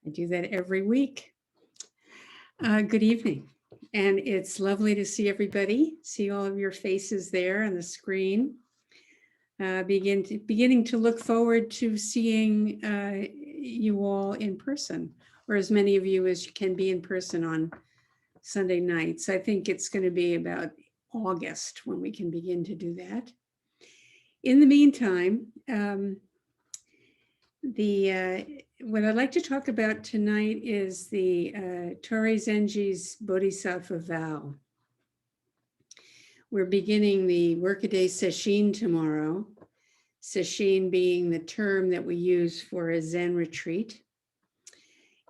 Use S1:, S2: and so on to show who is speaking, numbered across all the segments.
S1: I do that every week. Good evening. And it's lovely to see everybody, see all of your faces there on the screen. Beginning to look forward to seeing you all in person, or as many of you as you can be in person on Sunday nights. I think it's going to be about August when we can begin to do that. In the meantime, what I'd like to talk about tonight is the Torei Zenji's Bodhisattva Vow. We're beginning the Workaday Sesshin tomorrow, Sesshin being the term that we use for a Zen retreat.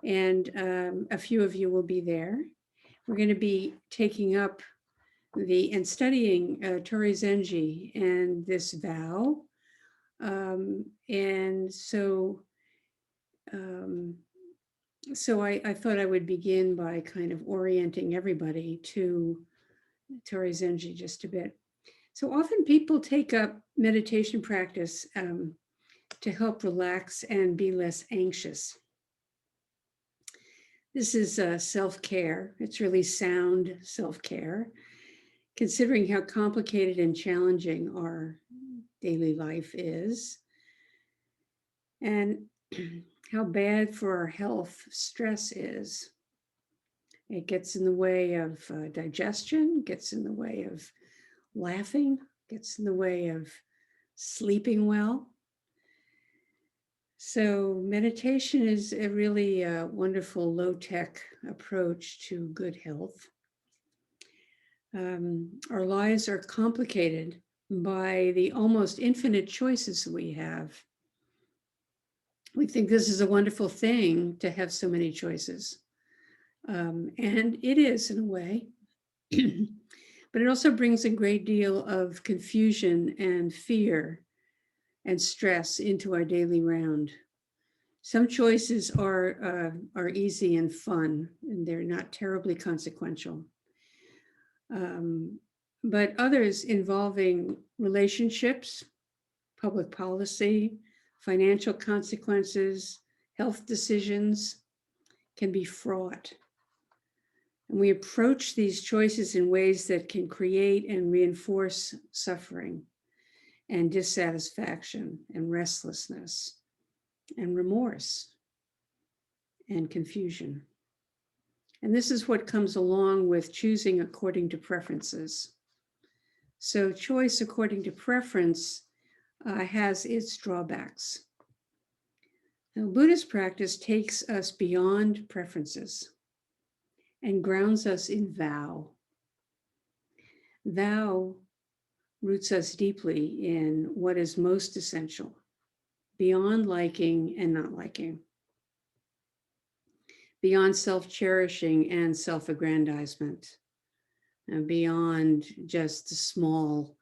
S1: And a few of you will be there. We're going to be taking up and studying Torei Zenji and this vow. So I thought I would begin by kind of orienting everybody to Torei Zenji just a bit. So often people take up meditation practice to help relax and be less anxious. This is self-care. It's really sound self-care, considering how complicated and challenging our daily life is, and how bad for our health stress is. It gets in the way of digestion, gets in the way of laughing, gets in the way of sleeping well. So meditation is a really wonderful low-tech approach to good health. Our lives are complicated by the almost infinite choices we have. We think this is a wonderful thing to have so many choices. And it is in a way, but it also brings a great deal of confusion and fear and stress into our daily round. Some choices are easy and fun, and they're not terribly consequential. But others involving relationships, public policy, financial consequences, health decisions can be fraught. And we approach these choices in ways that can create and reinforce suffering and dissatisfaction and restlessness and remorse and confusion. And this is what comes along with choosing according to preferences. So choice according to preference has its drawbacks. Now, Buddhist practice takes us beyond preferences and grounds us in vow. Vow roots us deeply in what is most essential, beyond liking and not liking, beyond self-cherishing and self-aggrandizement, and beyond just the small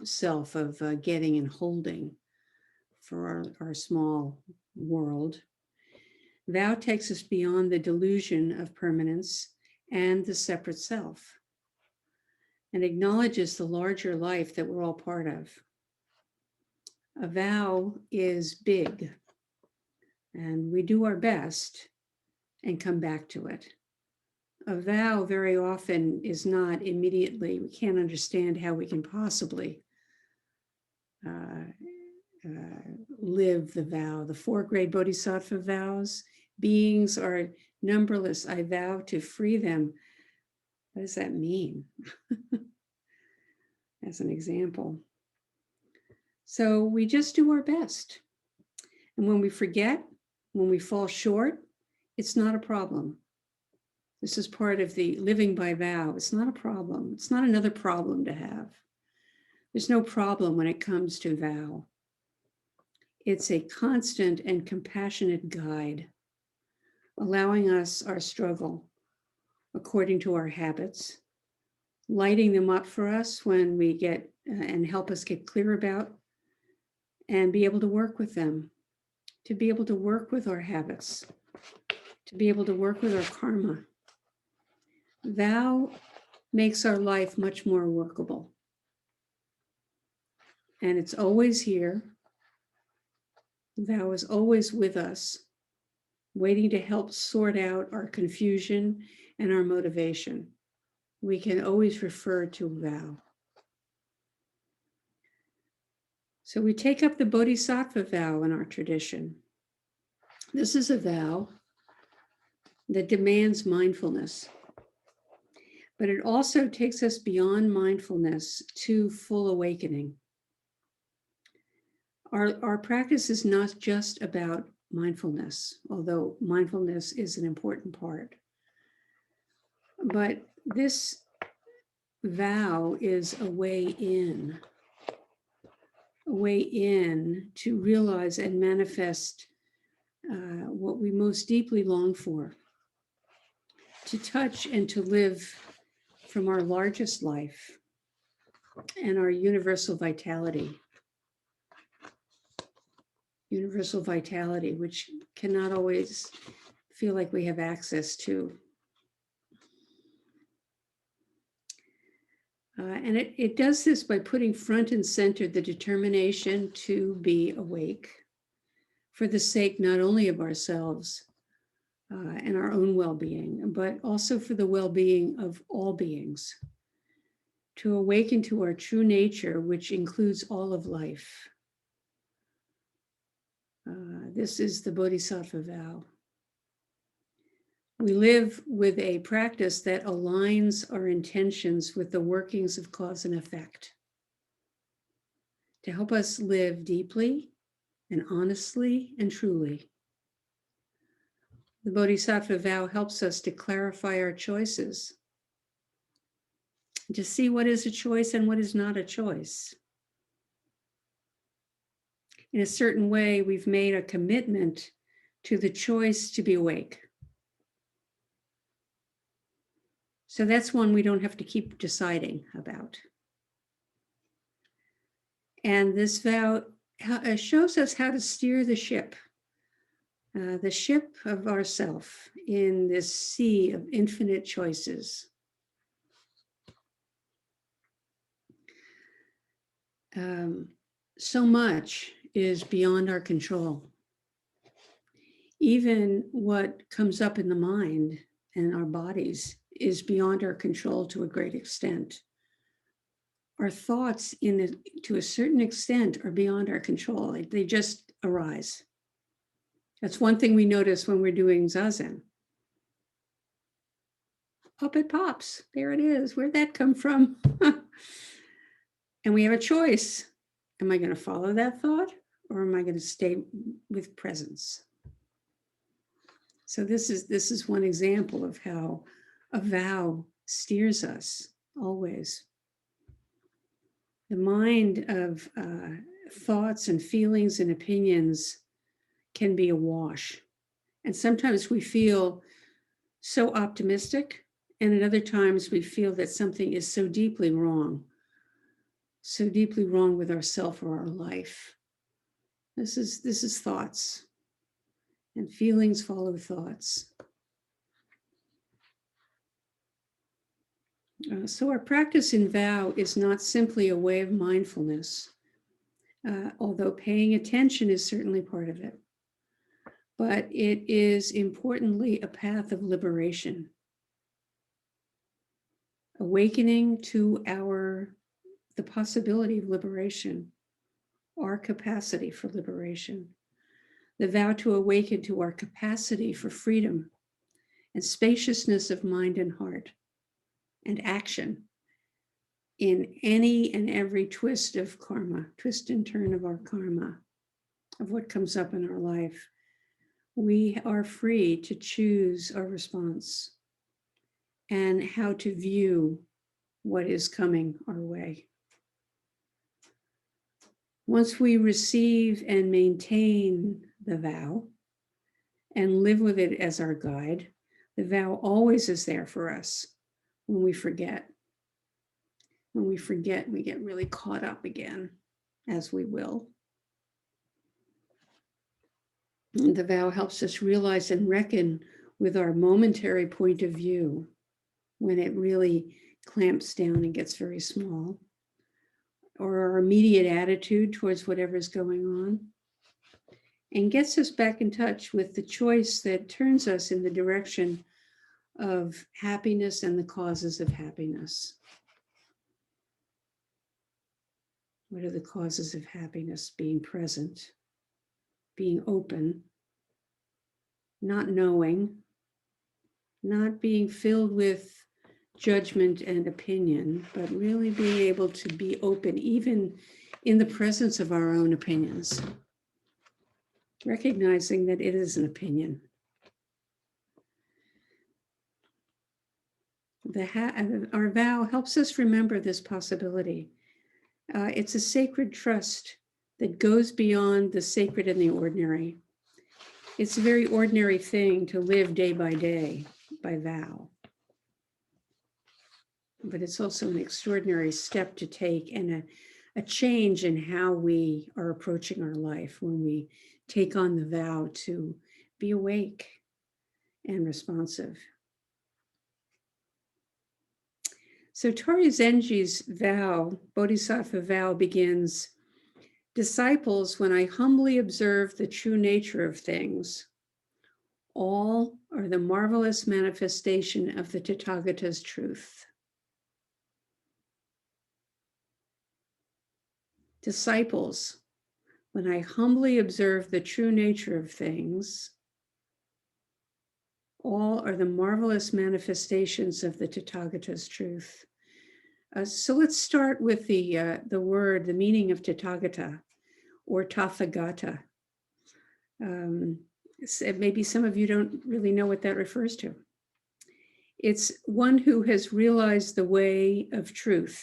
S1: self of getting and holding for our small world. Vow takes us beyond the delusion of permanence and the separate self, and acknowledges the larger life that we're all part of. A vow is big, and we do our best and come back to it. A vow very often is not immediately, we can't understand how we can possibly live the vow. The 4 great Bodhisattva vows, beings are numberless. I vow to free them. What does that mean? As an example. So we just do our best. And when we forget, when we fall short, it's not a problem. This is part of the living by vow. It's not a problem. It's not another problem to have. There's no problem when it comes to vow. It's a constant and compassionate guide, allowing us our struggle according to our habits, lighting them up for us when we get and help us get clear about and be able to work with them, to be able to work with our habits, to be able to work with our karma. Vow makes our life much more workable. And it's always here. Vow is always with us. waiting to help sort out our confusion and our motivation. We can always refer to vow. So we take up the Bodhisattva vow in our tradition. This is a vow that demands mindfulness, but it also takes us beyond mindfulness to full awakening. Our practice is not just about mindfulness, although mindfulness is an important part. But this vow is a way in to realize and manifest what we most deeply long for, to touch and to live from our largest life and our universal vitality, which cannot always feel like we have access to. And it does this by putting front and center the determination to be awake for the sake not only of ourselves and our own well-being, but also for the well-being of all beings, to awaken to our true nature, which includes all of life. This is the Bodhisattva vow. We live with a practice that aligns our intentions with the workings of cause and effect, to help us live deeply and honestly and truly. The Bodhisattva vow helps us to clarify our choices, to see what is a choice and what is not a choice. In a certain way, we've made a commitment to the choice to be awake. So that's one we don't have to keep deciding about. And this vow shows us how to steer the ship of ourself in this sea of infinite choices. So much is beyond our control. Even what comes up in the mind and our bodies is beyond our control to a great extent. Our thoughts, to a certain extent, are beyond our control. They just arise. That's one thing we notice when we're doing Zazen. Up it pops. There it is. Where'd that come from? And we have a choice. Am I going to follow that thought, or am I going to stay with presence? So this is one example of how a vow steers us always. The mind of thoughts and feelings and opinions can be awash. And sometimes we feel so optimistic, and at other times we feel that something is so deeply wrong with ourself or our life. This is thoughts, and feelings follow thoughts. So our practice in vow is not simply a way of mindfulness, although paying attention is certainly part of it. But it is importantly a path of liberation, awakening to the possibility of liberation, our capacity for liberation. The vow to awaken to our capacity for freedom and spaciousness of mind and heart, and action in any and every twist of karma, twist and turn of our karma, of what comes up in our life. We are free to choose our response and how to view what is coming our way. Once we receive and maintain the vow and live with it as our guide, the vow always is there for us. When we forget, we get really caught up again, as we will. And the vow helps us realize and reckon with our momentary point of view when it really clamps down and gets very small, or our immediate attitude towards whatever's going on. and gets us back in touch with the choice that turns us in the direction of happiness and the causes of happiness. What are the causes of happiness? Being present, being open, not knowing, not being filled with judgment and opinion, but really being able to be open even in the presence of our own opinions, recognizing that it is an opinion. Our vow helps us remember this possibility. It's a sacred trust that goes beyond the sacred and the ordinary. It's a very ordinary thing to live day by day by vow. But it's also an extraordinary step to take and a change in how we are approaching our life when we take on the vow to be awake and responsive. So Torei Zenji's vow, Bodhisattva Vow, begins, disciples, when I humbly observe the true nature of things, all are the marvelous manifestation of the Tathagata's truth. Disciples, when I humbly observe the true nature of things, all are the marvelous manifestations of the Tathagata's truth. So let's start with the word, the meaning of Tathagata or Tathagata. Maybe some of you don't really know what that refers to. It's one who has realized the way of truth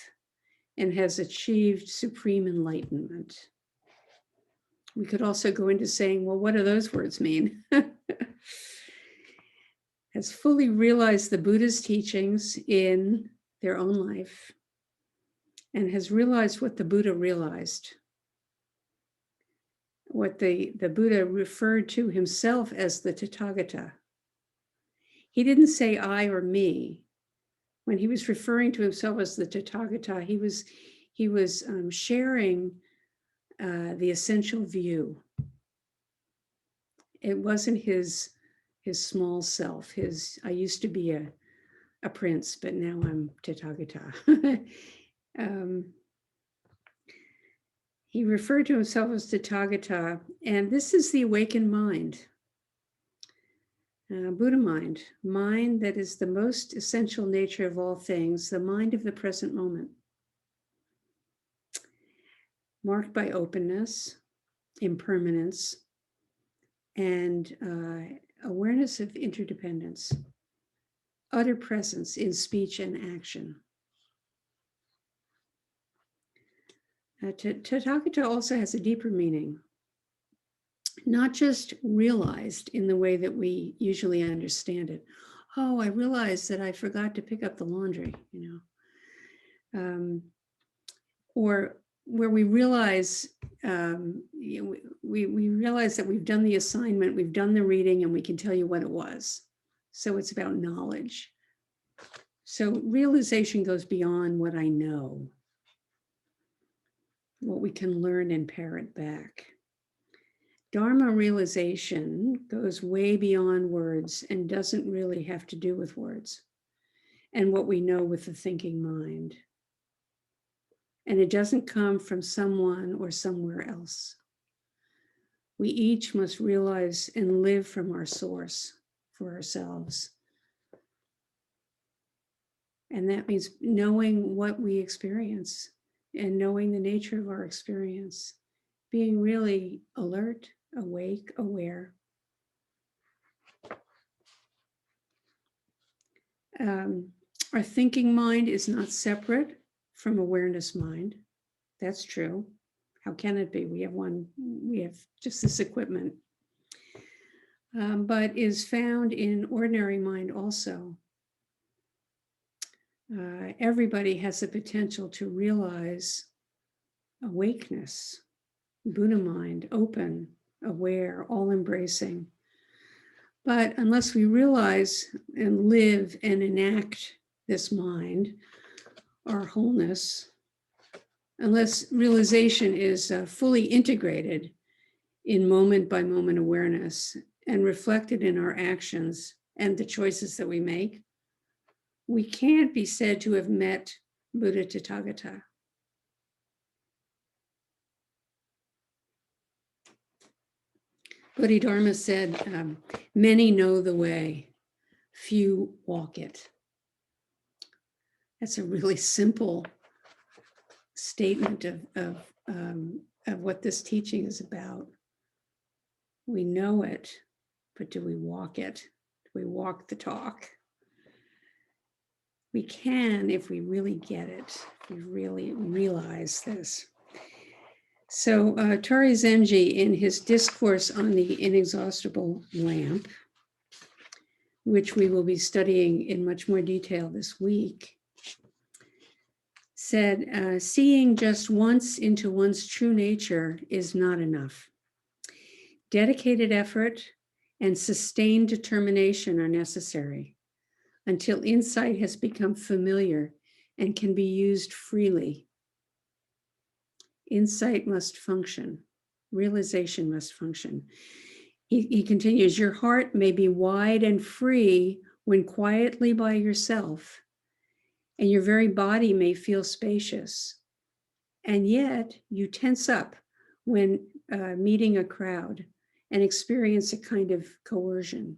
S1: and has achieved supreme enlightenment. We could also go into saying, well, what do those words mean? Has fully realized the Buddha's teachings in their own life and has realized what the Buddha realized, what the Buddha referred to himself as the Tathagata. He didn't say I or me. When he was referring to himself as the Tathagata, he was sharing the essential view. It wasn't his small self, I used to be a prince, but now I'm Tathagata. He referred to himself as Tathagata, and this is the awakened mind, Buddha mind that is the most essential nature of all things, the mind of the present moment, marked by openness, impermanence, and awareness of interdependence, utter presence in speech and action. Tathagata also has a deeper meaning, not just realized in the way that we usually understand it. Oh, I realized that I forgot to pick up the laundry, or where we realize we realize that we've done the assignment, we've done the reading, and we can tell you what it was. So it's about knowledge. So realization goes beyond what I know, what we can learn and parrot back. Dharma realization goes way beyond words and doesn't really have to do with words and what we know with the thinking mind. And it doesn't come from someone or somewhere else. We each must realize and live from our source for ourselves. And that means knowing what we experience and knowing the nature of our experience, being really alert, awake, aware. Our thinking mind is not separate from awareness mind. That's true. How can it be? We have just this equipment, but is found in ordinary mind also. Everybody has the potential to realize awakeness, Buddha mind, open, aware, all embracing. But unless we realize and live and enact this mind, our wholeness, unless realization is fully integrated in moment by moment awareness and reflected in our actions and the choices that we make, we can't be said to have met Buddha Tathagata. Bodhidharma said, many know the way, few walk it. That's a really simple statement of what this teaching is about. We know it, but do we walk it? Do we walk the talk? We can if we really get it, if we really realize this. So Torei Zenji, in his discourse on the inexhaustible lamp, which we will be studying in much more detail this week, said, seeing just once into one's true nature is not enough. Dedicated effort and sustained determination are necessary until insight has become familiar and can be used freely. Insight must function. Realization must function. He continues, your heart may be wide and free when quietly by yourself, and your very body may feel spacious. And yet you tense up when meeting a crowd and experience a kind of coercion,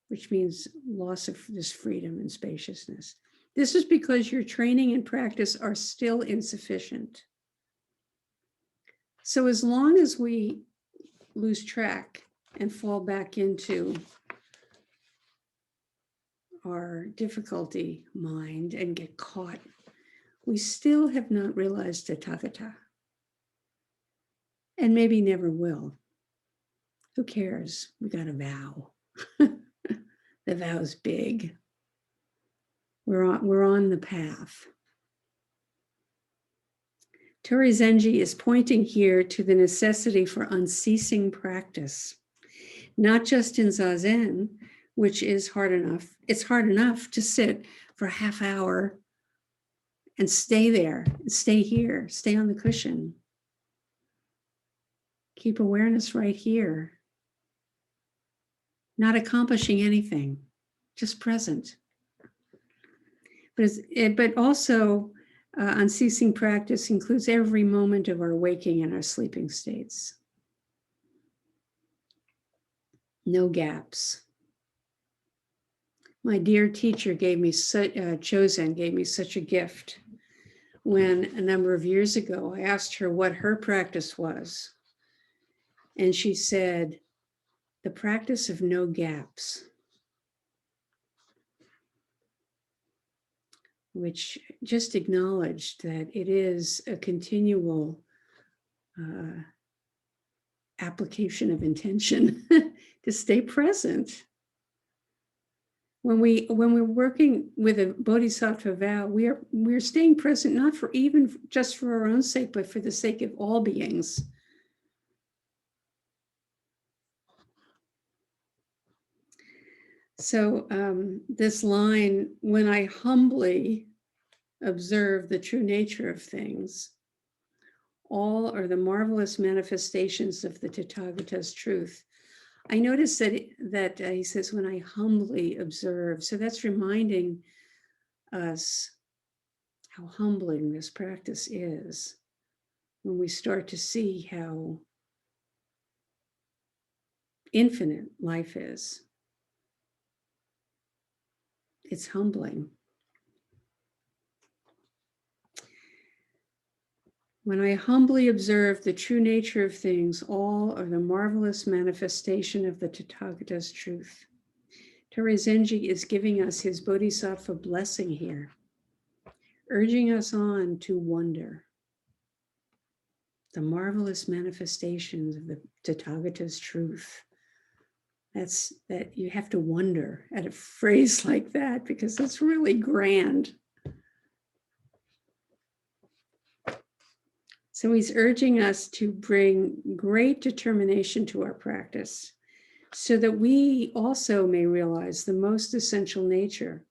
S1: which means loss of this freedom and spaciousness. This is because your training and practice are still insufficient. So as long as we lose track and fall back into our difficulty mind and get caught, we still have not realized Tathagata. And maybe never will. Who cares? We got a vow. The vow's big. We're on the path. Tori Zenji is pointing here to the necessity for unceasing practice, not just in Zazen, which is hard enough. It's hard enough to sit for a half hour and stay there, stay here, stay on the cushion. Keep awareness right here. Not accomplishing anything, just present. But also, unceasing practice includes every moment of our waking and our sleeping states. No gaps. My dear teacher gave me Chosen gave me such a gift when a number of years ago I asked her what her practice was, and she said, the practice of no gaps, which just acknowledged that it is a continual application of intention to stay present. When we're working with a Bodhisattva vow, we're staying present not for even just for our own sake, but for the sake of all beings. So this line, when I humbly observe the true nature of things, all are the marvelous manifestations of the Tathagata's truth. I noticed that he says, when I humbly observe. So that's reminding us how humbling this practice is when we start to see how infinite life is. It's humbling. When I humbly observe the true nature of things, all are the marvelous manifestation of the Tathagata's truth. Torei Zenji is giving us his Bodhisattva blessing here, urging us on to wonder. The marvelous manifestations of the Tathagata's truth. That you have to wonder at a phrase like that because it's really grand. So he's urging us to bring great determination to our practice so that we also may realize the most essential nature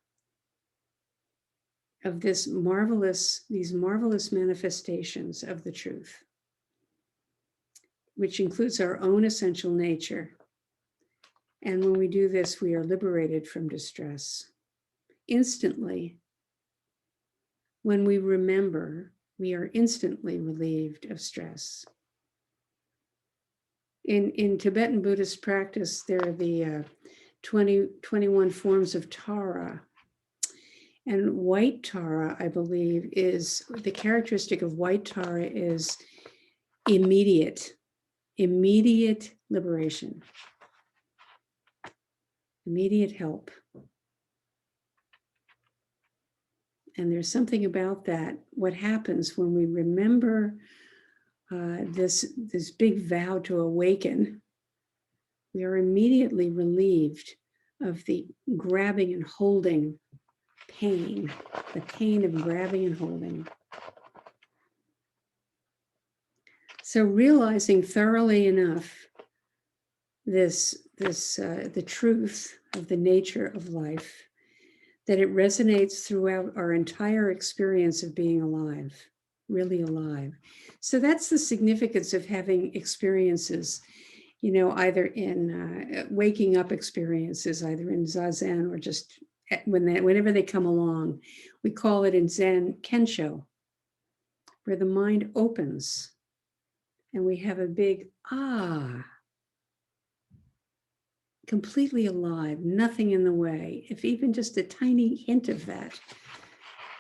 S1: of these marvelous manifestations of the truth. which includes our own essential nature. And when we do this, we are liberated from distress. Instantly, when we remember, we are instantly relieved of stress. In Tibetan Buddhist practice, there are the 21 forms of Tara. And white Tara, I believe, is the characteristic of white Tara is immediate liberation, immediate help. And there's something about that. What happens when we remember this big vow to awaken, we are immediately relieved of the grabbing and holding pain, the pain of grabbing and holding. So realizing thoroughly enough the truth of the nature of life, that it resonates throughout our entire experience of being alive, really alive. So that's the significance of having experiences, either in waking up experiences, either in Zazen or just whenever they come along. We call it in Zen Kensho, where the mind opens and we have a big completely alive, nothing in the way. If even just a tiny hint of that,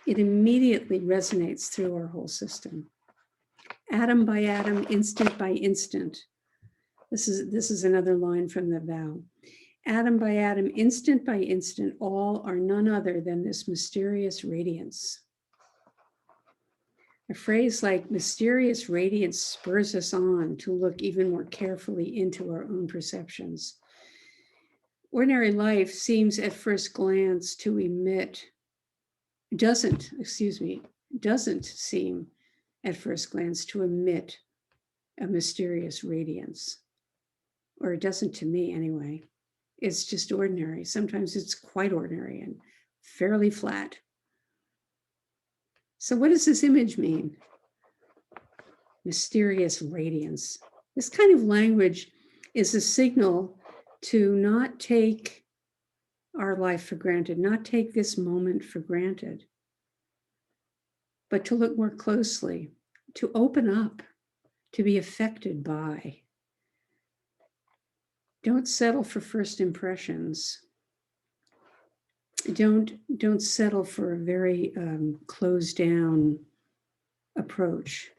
S1: it immediately resonates through our whole system. Atom by atom, instant by instant. This is another line from the vow. Atom by atom, instant by instant, all are none other than this mysterious radiance. A phrase like mysterious radiance spurs us on to look even more carefully into our own perceptions. Ordinary life seems at first glance to doesn't seem at first glance to emit a mysterious radiance. Or it doesn't to me anyway. It's just ordinary. Sometimes it's quite ordinary and fairly flat. So what does this image mean? Mysterious radiance. This kind of language is a signal to not take our life for granted, not take this moment for granted, but to look more closely, to open up, to be affected by. Don't settle for first impressions. Don't settle for a very closed down approach.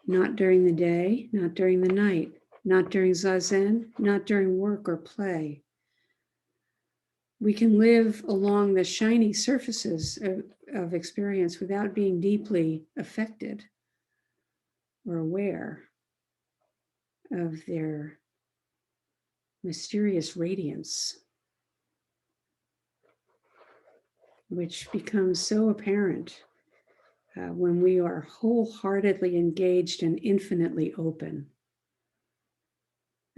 S1: Not during the day, not during the night, not during Zazen, not during work or play. We can live along the shiny surfaces of experience without being deeply affected or aware of their mysterious radiance, which becomes so apparent when we are wholeheartedly engaged and infinitely open.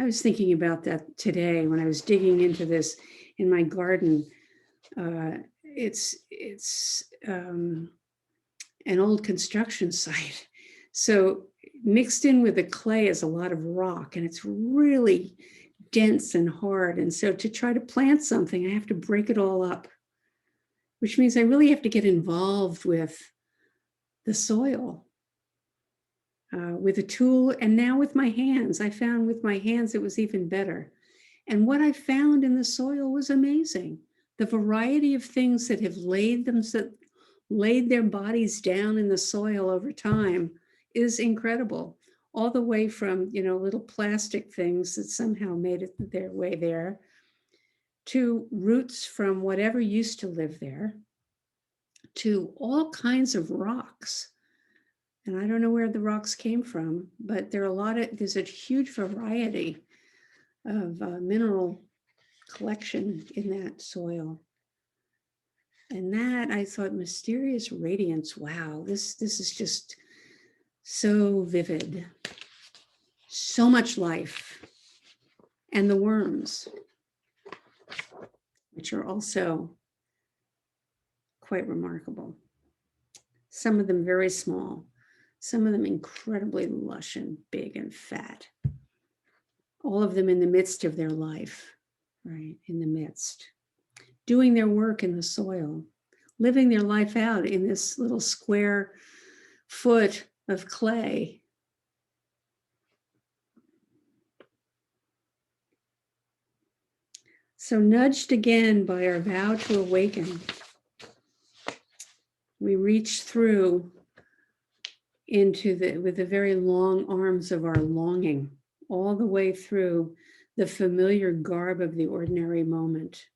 S1: I was thinking about that today when I was digging into this in my garden. It's an old construction site. So mixed in with the clay is a lot of rock, and it's really dense and hard. And so to try to plant something, I have to break it all up, which means I really have to get involved with the soil, with a tool, and now with my hands. I found with my hands it was even better. And what I found in the soil was amazing. The variety of things that have laid their bodies down in the soil over time is incredible. All the way from, little plastic things that somehow made it their way there, to roots from whatever used to live there, to all kinds of rocks. And I don't know where the rocks came from, but there's a huge variety of mineral collection in that soil. And that, I thought, mysterious radiance, wow, this is just so vivid. So much life. And the worms, which are also quite remarkable. Some of them very small. some of them incredibly lush and big and fat. All of them in the midst of their life, right? In the midst, doing their work in the soil, living their life out in this little square foot of clay. So nudged again by our vow to awaken, we reach through with the very long arms of our longing, all the way through the familiar garb of the ordinary moment.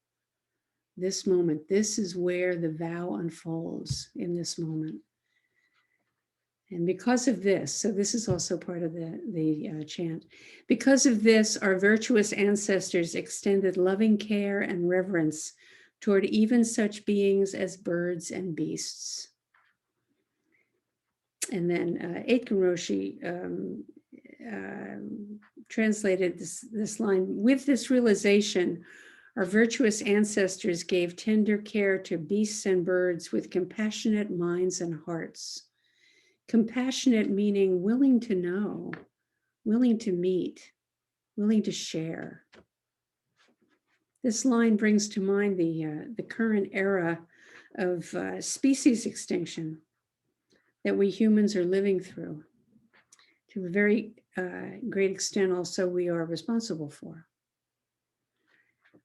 S1: This moment, this is where the vow unfolds in this moment. And because of this, so this is also part of the chant, because of this, our virtuous ancestors extended loving care and reverence toward even such beings as birds and beasts. And then Aitken Roshi translated this line, with this realization, our virtuous ancestors gave tender care to beasts and birds with compassionate minds and hearts. Compassionate meaning willing to know, willing to meet, willing to share. This line brings to mind the current era of species extinction that we humans are living through. To a very great extent also we are responsible for.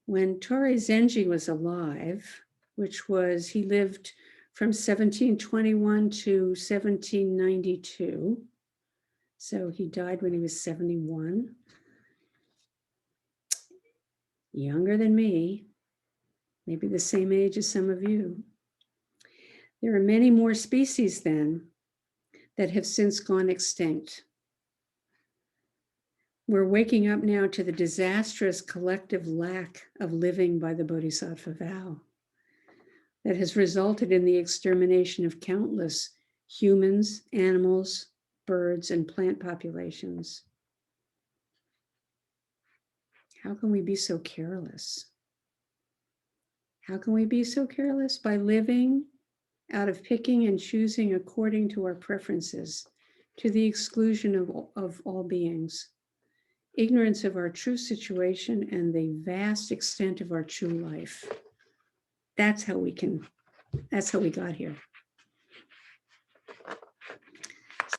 S1: When Torei Zenji was alive, he lived from 1721 to 1792. So he died when he was 71. Younger than me, maybe the same age as some of you. There are many more species then that have since gone extinct. We're waking up now to the disastrous collective lack of living by the Bodhisattva Vow that has resulted in the extermination of countless humans, animals, birds, and plant populations. How can we be so careless? How can we be so careless? By living out of picking and choosing according to our preferences, to the exclusion of all beings. Ignorance of our true situation and the vast extent of our true life. That's how we got here.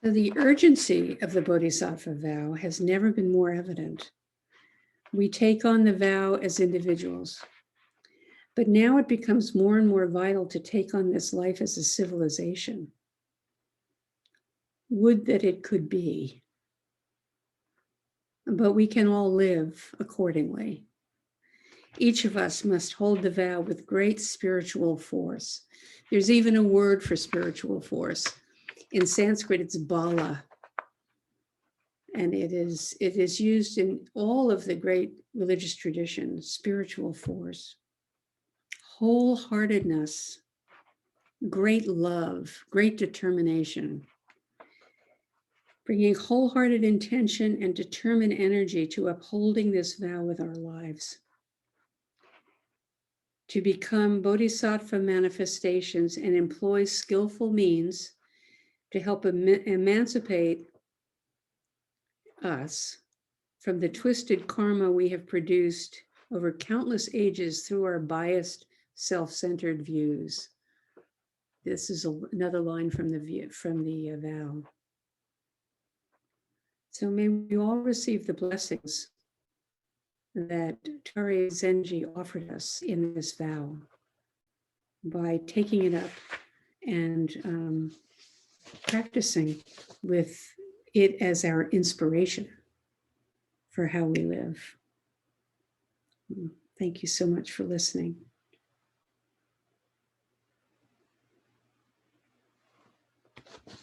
S1: So the urgency of the Bodhisattva vow has never been more evident. We take on the vow as individuals, but now it becomes more and more vital to take on this life as a civilization. Would that it could be. But we can all live accordingly. Each of us must hold the vow with great spiritual force. There's even a word for spiritual force. In Sanskrit, it's bala. And it is used in all of the great religious traditions, spiritual force, wholeheartedness, great love, great determination. Bringing wholehearted intention and determined energy to upholding this vow with our lives. To become bodhisattva manifestations and employ skillful means to help emancipate us from the twisted karma we have produced over countless ages through our biased, self-centered views. This is another line from the vow. So may we all receive the blessings that Torei Zenji offered us in this vow by taking it up and practicing with it as our inspiration for how we live. Thank you so much for listening.